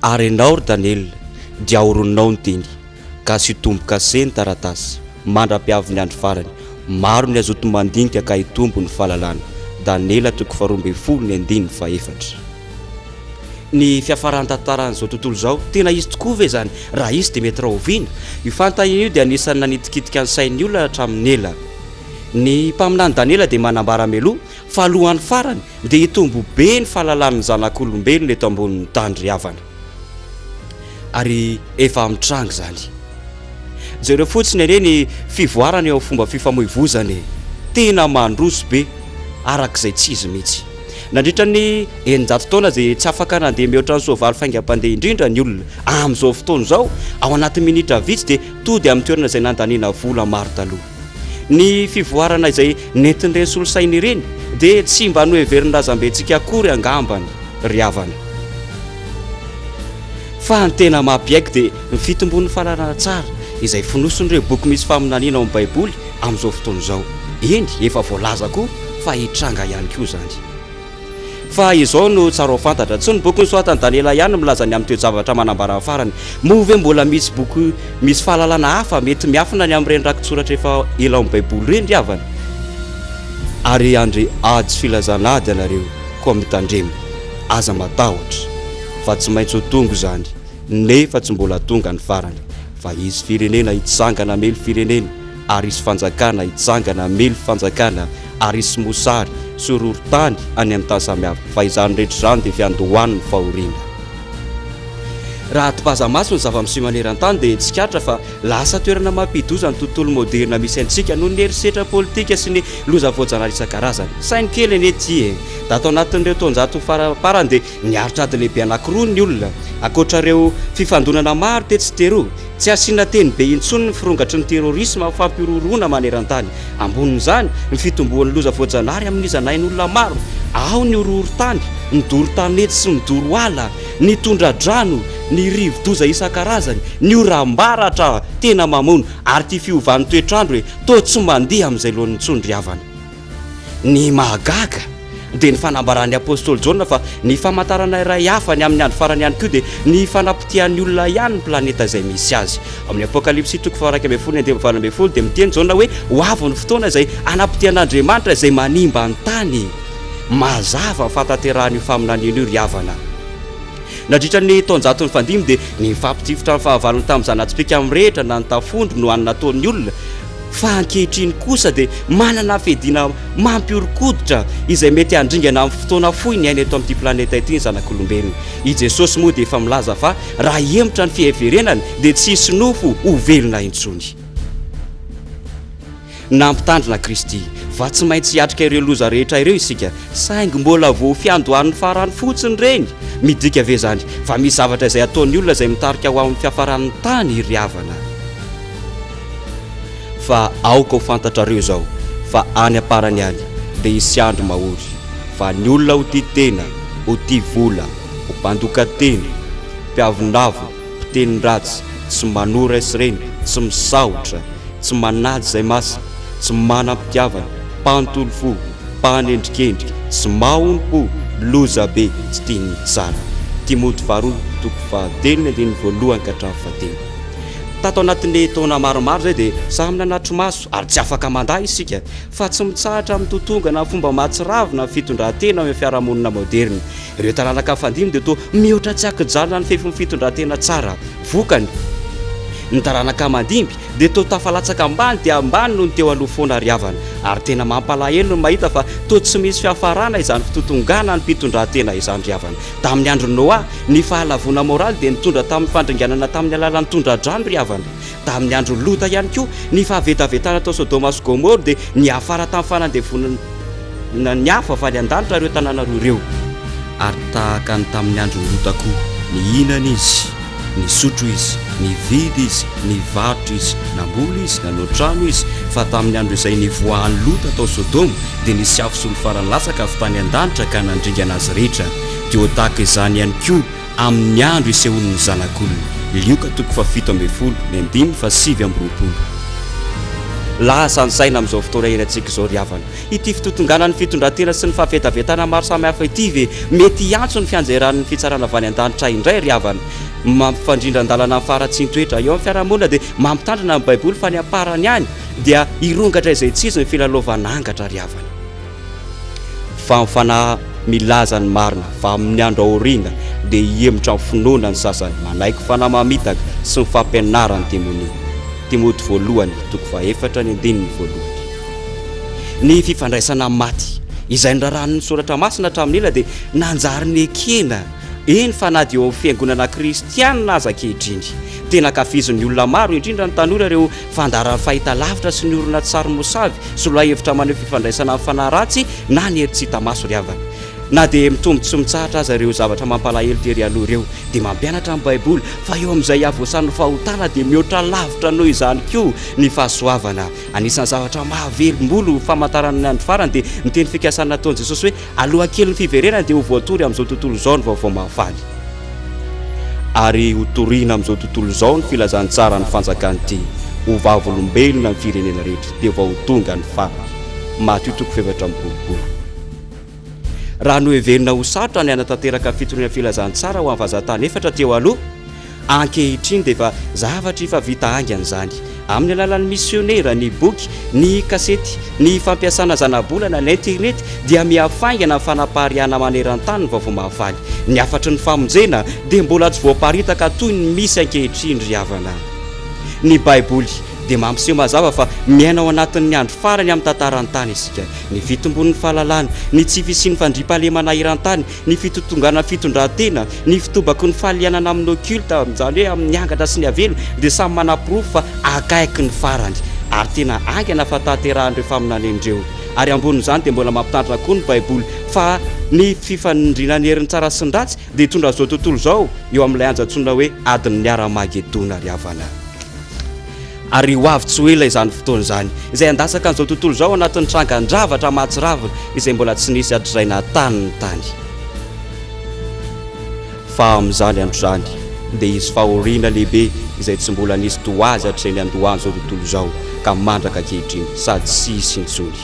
ary ianao ry Daniela dia ahoronao ny teny ka sy tomboka seny taratasy mandra-piaviny andro farany maro ny azoto mandinika ka hitombo ny fahalalana. Daniela 2:24. Ny fiafaran-tantaran'izao tontolo izao tena izy tokoa ve zany? Raha izy dia mety raha oviana. Io fanontaniana io dia anisan'ny nanitikitika ny sain'ny olona hatramin'ny ela. Ny mpaminany Daniela dia manambara meloha fa alohan'ny farany dia hitombo be ny fahalalan'ny zanak'olombelona eto ambonin'ny tany ry havana. Ary efa mitranga zany. Zareo fotsiny ireny fivoarana eo fomba fifamoivoizana tena mandroso be arak'izay tsy izy mihitsy. Nandritra ny 900 taona izay tsy afaka nandeha mihoatra ny soavaly faingam-pandeha indrindra ny olona amin'izao fotoana izao ao anaty minitra vitsy dia tody amin'ny toerana izay nandaniana vola maro taloha. Ny fivoarana izay nentin'ireny solosaina ireny dia tsy mba noheverindrazam-bentsika akory angambany ry havana. Fa ny tena mampiaiky dia ny fitombon'ny fahalalana tsara izay fonoson'ireo boky misy faminaniana ao amin'ny baiboly amin'izao fotoana izao. Eny efa voalaza koa fa hitranga ihany koa zany. Fa izao no tsara ho fantatra tsy ny boky nosoratan'i Daniela ihany milaza ny amin'ny toe-javatra manambara farany. Moa ve mbola misy boky misy fahalalana hafa mety miafina ny amin'ireny rakitsoratra efa ela ao amin'ny baiboly ireny ry havana? Ary andre ady sy filazana ady ianareo koa mitandremo aza matahotra fa tsy maintsy ho tonga zany nefa tsy mbola tonga ny farany. Fa izy firenena hitsangana mely firenena ary isy fanjakana hitsangana mely fanjakana ary isy mosary sororon-tany any amin'ny tany samihafa. Fa izany rehetra izany dia fiandohan'ny fahoriana. Raha tipaza-maso ny zava-miseho maneran-tany dia tsikatra fa lasa toerana mampidoza ny tontolo moderna misy antsika noho ny herisetra politika sy ny loza voajanahary isan-karazany. Sainy kely eny ety da atao anatin'ireo taonjato faraparany dia niaritra ady lehibe anankiroa ny olona ankoatrareo fifandonana maro tetsy teroa. Tsy asiana teny be intsony ny firongatry ny terrorisme fampiroroana maneran-tany. Ambonin'izany ny fitomboan'ny loza voajanahary amin'izanain'olona maro. Ao ny horohoro-tany, ny doro-tanety sy ny doro-ala, ny tondra-drano, ny rivo-doza isan-karazany, ny oram-baratra tena mamono ary ty fiovan'ny toetrandro hoe toa tsy mandeha amin'izay lohan'ny tsondry havana. Ny mahagaga dia ny fanambaran'ny apôstôly Jaona fa ny famantarana iray hafa ny amin'ny andro farany ihany koa dia ny fanapitian'ny olona ihany ny planeta izay misy azy. Amin'ny apokalipsy 2:1-2 dia miteny Jaona hoe ho avy ny fotoana izay anapitian'Andriamanitra izay manimba ny tany. Mazava ny fatanteran'io faminaniana io ry havana. Nandritra ny taonjato ny fandimy dia ny fampitifotra ny fahavalony tamin'ny zanatsipika mirehitra na ny tafondro no hanina ataon'ny olona. Fa ankehitriny kosa dia manana fediana mampiorokoditra izay mety handringana amin'ny fotoana fohy ny aina eto amin'ity planeta ity ny zanak'olombelona. I Jesosy moa dia efa milaza fa raha hiemotra ny fiheverenany dia tsy hisy nofo ho velona intsony. Nampitandrina Kristy fa tsy maintsy hiatrika ireo loza rehetra ireo isika saingy mbola vo fiandohan'ny farany fotsiny reny. Midika ve zany fa misy zavatra izay ataon'ny olona izay mitarika ho amin'ny fiafaran'ny tany ry havana. Fa aoka ho fantatrareo zao fa any aparany any dia hisy andro mahory fa ny olona ho tia tena, ho tia vola, ho mpandoka teny, mpiavonavo, mpiteny ratsy, tsy manora isireny, tsy misaotra, tsy manady izay masina, tsy manam-pitiavana, mpanontolo fo, mpanendrikendrika, tsy mahonom-po, loza be, tsy tiany tsara. Timoty 2:1-2 tato anatin'ny taona maromaro zay dia samy nanatro maso ary tsy afaka mandahy isika fa tsy mitsahatra amin'ny totongana fomba mahatsiravina ny fitondran-tena amin'ny fiarahamonina moderna. Ireo taranaka fandimy dia toa mihoatra tsy akijanona ny fefin'ny fitondran-tena tsara. Vokany ny taranaka mandimby dia toa tafalatsaka ambany dia ambany no ny teo aloha foana ry havana ary tena mampalahelo no mahita fa toa tsy misy fiafarana izany fitotongana ny mpitondran-tena izany ry havana. Tamin'ny andro Noa ny fahalavona moraly dia nitondra tamin'ny fandringanana tamin'ny alalan'ny tondra-drano ry havana. Tamin'ny andro Lota ihany koa ny fahavetavetana tao Sodoma sy Gomora dia niafara tamin'ny fanandevonana ny hafa valy an-danitra ireo tanàna roa ireo. Ary tahaka ny tamin'ny andro Lota koa ny hinana izy, ny sotro izy, ny vidy izy, ny varotra izy, namboly izy, nanao trano izy. Fa tamin'ny andro izay nivoahan'ny Lota tao Sodoma dia nisy afo sy ny farany lasaka avy tany an-danitra ka nandringana azy rehetra. Dia ho tahaka izany ihany koa amin'ny andro isehon'ny zanak'olona. Lioka 7:7-20. lasan'saina amin'izao fotoana irantsika izao ry havana. Ity fitotongana ny fitondratena sy ny fahavetavetana maro samihafa ity ve mety antso ny fianjeran'ny fitsarana avy any an-danitra indray ry havana, mampifandrindran-dalana faratsintoetra eo amin'ny fiarahamonina dia mampitandrina amin'ny baiboly fa ny aparany ihany dia irongatra izay tsisy ny filalaovanangatra ry havana. Fa mifanahy milaza ny marina fa amin'ny andro aoriana dia hiemotra ny finoana ny sasany manaiky fanahy mamitaka sy ny fampianarany demonia. Timoty voalohany toko faha 4:1. Ny fifandraisana maty izay nirarahan'ny soratra masina hatramin'ela dia nanjary ny ekena eny fa na dia eo amin'ny fiangonana kristianina aza ankehitriny. Tena kafizin'ny olona maro indrindra ny tanora ireo fandaran'ny fahitalavitra sy ny orona tsary mosavy sy loha-hevitra maneho fifandraisana amin'ny fanahy ratsy na ny hery-tsy-hita maso ry havana. Na dia mitombo tsy mitsahatra aza ireo zavatra mampalahelo tery aloha ireo dia mampianatra amin'ny baiboly fa eo amin'izay avoasan'ny fahotana dia mihoatra lavitra noho izany koa ny fahasoavana. Anisan'ny zavatra mahavelom-bolo famantarana ny andro farany dia ny teny fikasana nataon'i Jesosy hoe aloha kely ny fiverenana dia ho voatory amin'izao tontolo izao ny vaovao mahafaly. Ary ho toriana amin'izao tontolo izao ny filazany tsara ny fanjakany ity ho vavolombelona ny firenena rehetra dia vao ho tonga ny farany. Mateo 7:7. Raha no heverina ho sarotra ny anatanteraka fitoriana filazantsara ho an'vazantany efatra teo aloha, ankehitriny dia efa zavatra efa vita haingana izany amin'ny alalan'ny misionera, ny boky, ny kasety, ny fampiasana zanabolana, ny internet dia mihafaingana ny fanapahariana maneran-tany ny vaovao mahafaly. Ny afatry ny famonjena dia mbola tsy voaparitaka toy ny misy ankehitriny ry havana. Ny baiboly dia mampiseho mazava fa miaina ao anatin'ny andro farany amin'ny tantarany tany isika. Ny fitombon'ny fahalalana, ny tsy fisian'ny fandriam-pahalemana iran-tany, ny fitotongana fitondran-tena, ny fitobaky ny fahalianana amin'ny occulte, izany hoe amin'ny angatra sy ny avelo dia samy manam-pirofo fa akaiky ny farany ary tena angana fa tanterahan'ireo faminanendreo. Ary ambonin'izany dia mbola mampitandrina koa ny baiboly fa ny fifanindrina ny herin'ny tsara sy ny ratsy dia hitondra izao tontolo izao eo amin'ilay anjatsoina hoe adin'ny ara-magedona ry havana. Ary ho avy tsy ho ela izany fotoana izany izay andasaka an'izao tontolo izao anatin'ny trangan-dravatra mahatsiravina izay mbola tsy nisy atratraina tany ny tany. Fa amin'izany andro izany dia hisy fahoriana lehibe izay tsy mbola nisy toazy hatratrany andohan'izao tontolo izao ka mandraka ankehitriny sady tsy hisy intsony.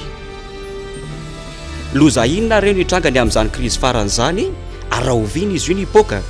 Loza inona ireo ny trangany amin'izany krizy faran'izany ary raha oviana izy io ny hipoaka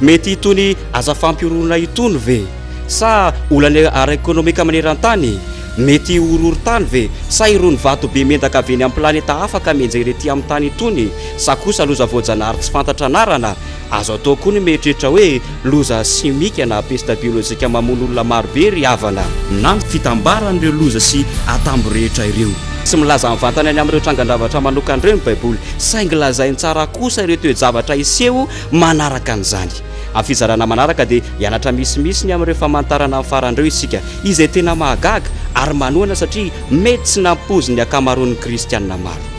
mety itony aza fampiorona itony ve? Sa olana ara-ekônomika maneran-tany mety horohoro-tany ve? Sa irony vato be mendaka avy eny amin'ny planeta hafa ka menjery ety amin'ny tany itony? Sa kosa loza voajanahary tsy fantatra anarana? Azo atao koa ny mieritreritra hoe loza simika na pesta biolojika mamono olona marobe ry havana. Na ny fitambaran'ireo loza sy atambo rehetra ireo tsy milaza mivantana any amin'ireo trangan-davatra manokana ireo ny baiboly, saingy lazainy tsara kosa ireo toe-javatra iseho manaraka an'izany. Amin'ny fizarana manaraka dia hianatra misimisy ny amin'ireo famantarana amin'ny farandreo isika izay tena mahagaga ary manohana satria mety tsy nampozy ny akamaroan'ny kristianina maro.